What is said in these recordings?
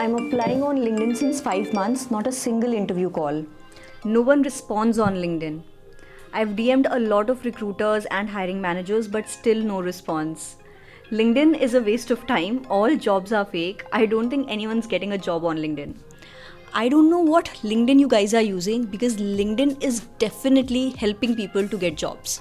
I'm applying on LinkedIn since 5 months, not a single interview call. No one responds on LinkedIn. I've DM'd a lot of recruiters and hiring managers, but still no response. LinkedIn is a waste of time. All jobs are fake. I don't think anyone's getting a job on LinkedIn. I don't know what LinkedIn you guys are using because LinkedIn is definitely helping people to get jobs.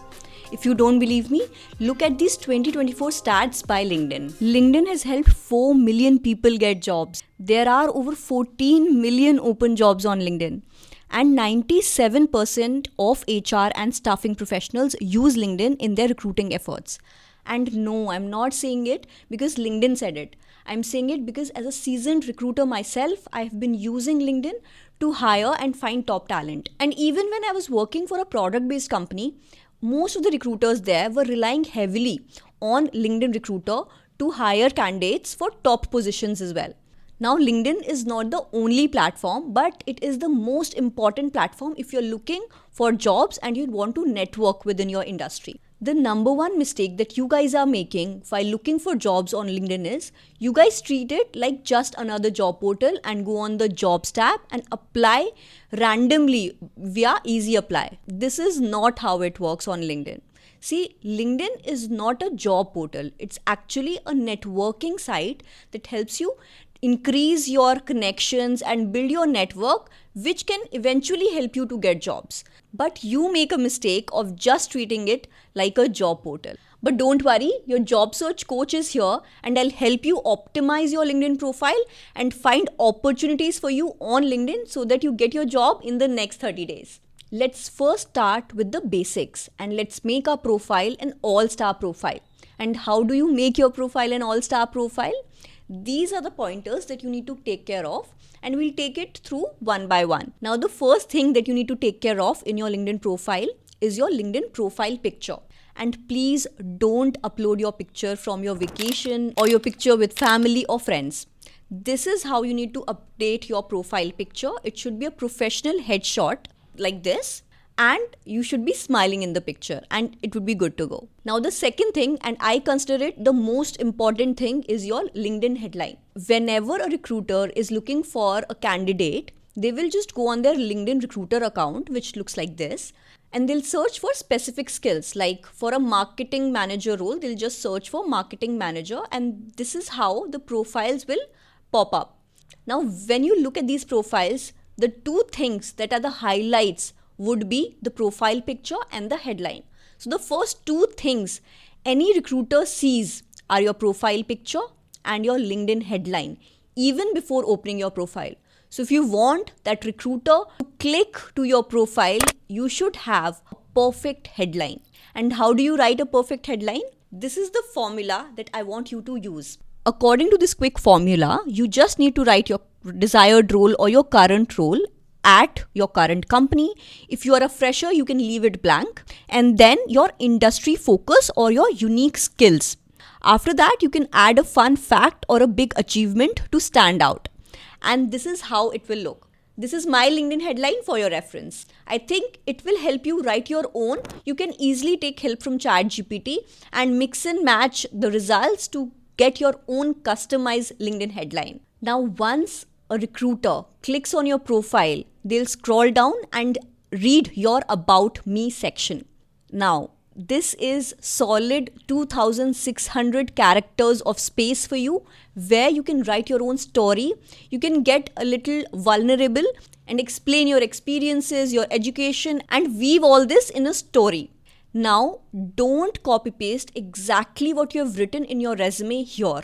If you don't believe me, look at these 2024 stats by LinkedIn. LinkedIn has helped 4 million people get jobs. There are over 14 million open jobs on LinkedIn. And 97% of HR and staffing professionals use LinkedIn in their recruiting efforts. And no, I'm not saying it because LinkedIn said it. I'm saying it because as a seasoned recruiter myself, I've been using LinkedIn to hire and find top talent. And even when I was working for a product-based company, most of the recruiters there were relying heavily on LinkedIn Recruiter to hire candidates for top positions as well. Now, LinkedIn is not the only platform, but it is the most important platform if you're looking for jobs and you want to network within your industry. The number one mistake that you guys are making while looking for jobs on LinkedIn is you guys treat it like just another job portal and go on the jobs tab and apply randomly via easy apply. This is not how it works on LinkedIn. See, LinkedIn is not a job portal. It's actually a networking site that helps you increase your connections and build your network, which can eventually help you to get jobs. But you make a mistake of just treating it like a job portal. But don't worry, your job search coach is here and I'll help you optimize your LinkedIn profile and find opportunities for you on LinkedIn so that you get your job in the next 30 days. Let's first start with the basics and let's make our profile an all-star profile. And how do you make your profile an all-star profile? These are the pointers that you need to take care of and we'll take it through one by one. Now, the first thing that you need to take care of in your LinkedIn profile is your LinkedIn profile picture. And please don't upload your picture from your vacation or your picture with family or friends. This is how you need to update your profile picture. It should be a professional headshot like this. And you should be smiling in the picture and it would be good to go. Now, the second thing, and I consider it the most important thing, is your LinkedIn headline. Whenever a recruiter is looking for a candidate, they will just go on their LinkedIn recruiter account, which looks like this, and they'll search for specific skills. Like for a marketing manager role, they'll just search for marketing manager, and this is how the profiles will pop up. Now, when you look at these profiles, the two things that are the highlights would be the profile picture and the headline. So the first two things any recruiter sees are your profile picture and your LinkedIn headline, even before opening your profile. So if you want that recruiter to click to your profile, you should have a perfect headline. And how do you write a perfect headline? This is the formula that I want you to use. According to this quick formula, you just need to write your desired role or your current role at your current company. If you are a fresher, you can leave it blank, and then your industry focus or your unique skills. After that, you can add a fun fact or a big achievement to stand out. And this is how it will look. This is my LinkedIn headline for your reference. I think it will help you write your own. You can easily take help from ChatGPT and mix and match the results to get your own customized LinkedIn headline. Now, once a recruiter clicks on your profile, they'll scroll down and read your About Me section. Now, this is solid 2,600 characters of space for you where you can write your own story. You can get a little vulnerable and explain your experiences, your education, and weave all this in a story. Now, don't copy paste exactly what you have written in your resume here.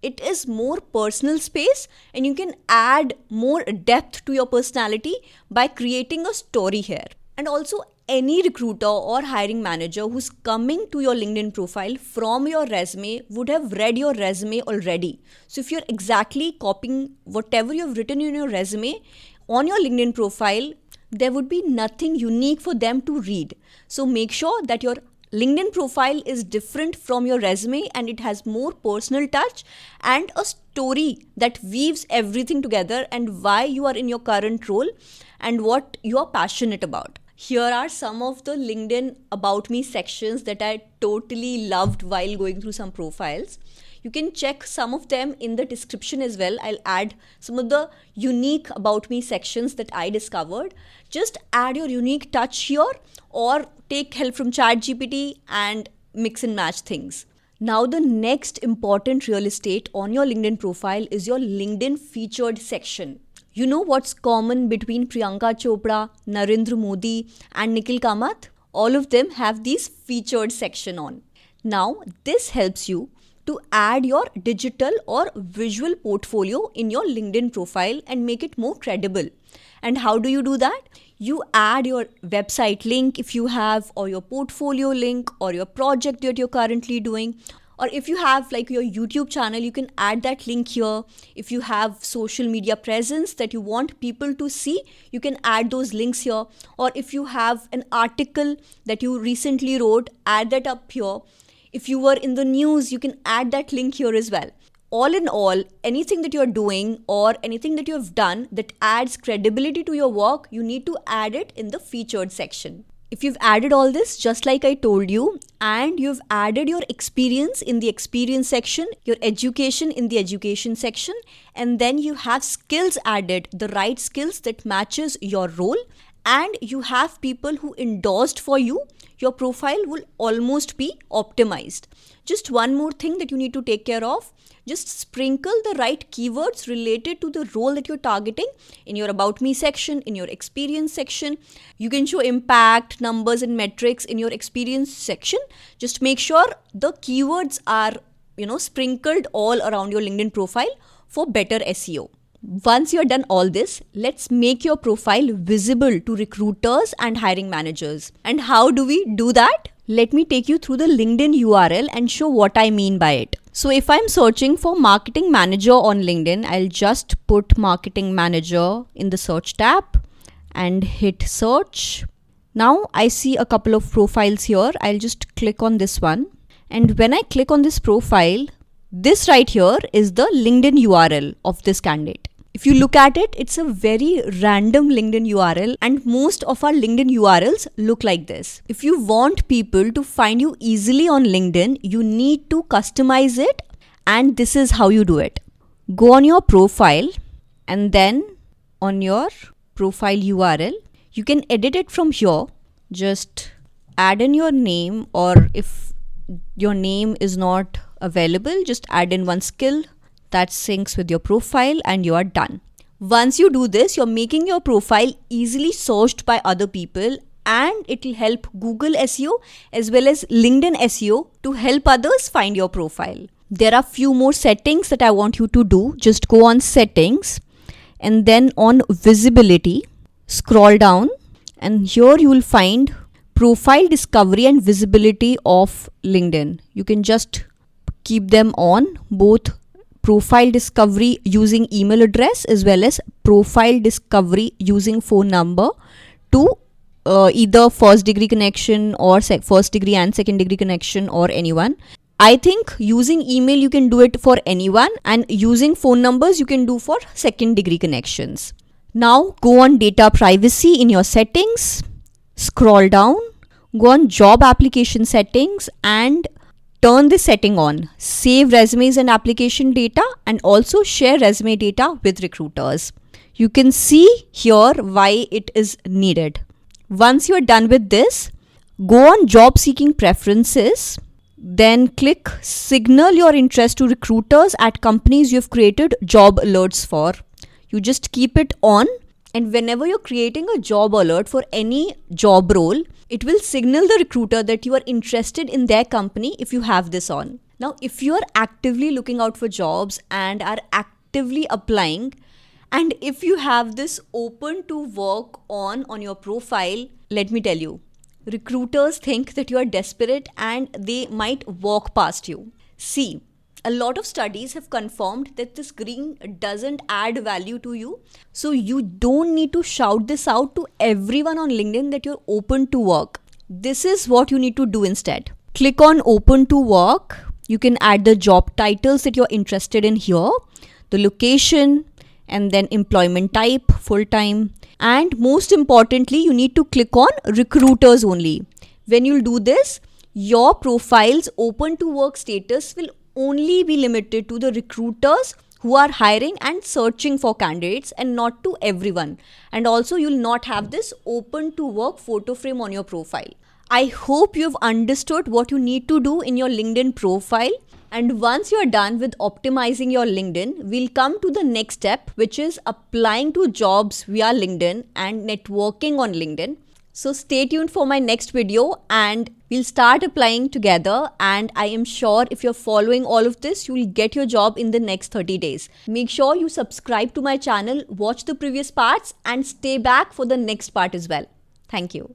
It is more personal space and you can add more depth to your personality by creating a story here. And also, any recruiter or hiring manager who's coming to your LinkedIn profile from your resume would have read your resume already. So if you're exactly copying whatever you've written in your resume on your LinkedIn profile, there would be nothing unique for them to read. So make sure that your LinkedIn profile is different from your resume and it has more personal touch and a story that weaves everything together and why you are in your current role and what you are passionate about. Here are some of the LinkedIn About Me sections that I totally loved while going through some profiles. You can check some of them in the description as well. I'll add some of the unique about me sections that I discovered. Just add your unique touch here or take help from ChatGPT and mix and match things. Now, the next important real estate on your LinkedIn profile is your LinkedIn featured section. You know what's common between Priyanka Chopra, Narendra Modi, and Nikhil Kamath? All of them have these featured section on. Now, this helps you to add your digital or visual portfolio in your LinkedIn profile and make it more credible. And how do you do that? You add your website link if you have, or your portfolio link, or your project that you're currently doing. Or if you have like your YouTube channel, you can add that link here. If you have social media presence that you want people to see, you can add those links here. Or if you have an article that you recently wrote, add that up here. If you were in the news, you can add that link here as well. All in all, anything that you're doing or anything that you have done that adds credibility to your work, you need to add it in the featured section. If you've added all this, just like I told you, and you've added your experience in the experience section, your education in the education section, and then you have skills added, the right skills that matches your role, and you have people who endorsed for you, your profile will almost be optimized. Just one more thing that you need to take care of. Just sprinkle the right keywords related to the role that you're targeting in your About Me section, in your experience section. You can show impact, numbers and metrics in your experience section. Just make sure the keywords are, sprinkled all around your LinkedIn profile for better SEO. Once you're done all this, let's make your profile visible to recruiters and hiring managers. And how do we do that? Let me take you through the LinkedIn URL and show what I mean by it. So if I'm searching for marketing manager on LinkedIn, I'll just put marketing manager in the search tab and hit search. Now I see a couple of profiles here. I'll just click on this one. And when I click on this profile, this right here is the LinkedIn URL of this candidate. If you look at it, it's a very random LinkedIn URL, and most of our LinkedIn URLs look like this. If you want people to find you easily on LinkedIn, you need to customize it, and this is how you do it. Go on your profile, and then on your profile URL, you can edit it from here. Just add in your name, or if your name is not available, just add in one skill that syncs with your profile and you are done. Once you do this, you're making your profile easily searched by other people, and it will help Google SEO as well as LinkedIn SEO to help others find your profile. There are few more settings that I want you to do. Just go on settings and then on visibility, scroll down, and here you will find profile discovery and visibility of LinkedIn. You can just keep them on, both profile discovery using email address as well as profile discovery using phone number to either first degree connection or first degree and second degree connection or anyone. I think using email you can do it for anyone, and using phone numbers you can do for second degree connections. Now go on data privacy in your settings, scroll down, go on job application settings and turn this setting on. Save resumes and application data, and also share resume data with recruiters. You can see here why it is needed. Once you are done with this, go on job seeking preferences, then click signal your interest to recruiters at companies you have created job alerts for. You just keep it on, and whenever you're creating a job alert for any job role, it will signal the recruiter that you are interested in their company if you have this on. Now, if you are actively looking out for jobs and are actively applying, and if you have this open to work on your profile, let me tell you, recruiters think that you are desperate and they might walk past you. See, a lot of studies have confirmed that this green doesn't add value to you. So you don't need to shout this out to everyone on LinkedIn that you're open to work. This is what you need to do instead. Click on open to work. You can add the job titles that you're interested in here, the location, and then employment type, full-time. And most importantly, you need to click on recruiters only. When you'll do this, your profile's open to work status will only be limited to the recruiters who are hiring and searching for candidates and not to everyone. And also, you'll not have this open to work photo frame on your profile. I hope you've understood what you need to do in your LinkedIn profile. And once you're done with optimizing your LinkedIn, we'll come to the next step, which is applying to jobs via LinkedIn and networking on LinkedIn. So stay tuned for my next video and we'll start applying together. And I am sure if you're following all of this, you'll get your job in the next 30 days. Make sure you subscribe to my channel, watch the previous parts and stay back for the next part as well. Thank you.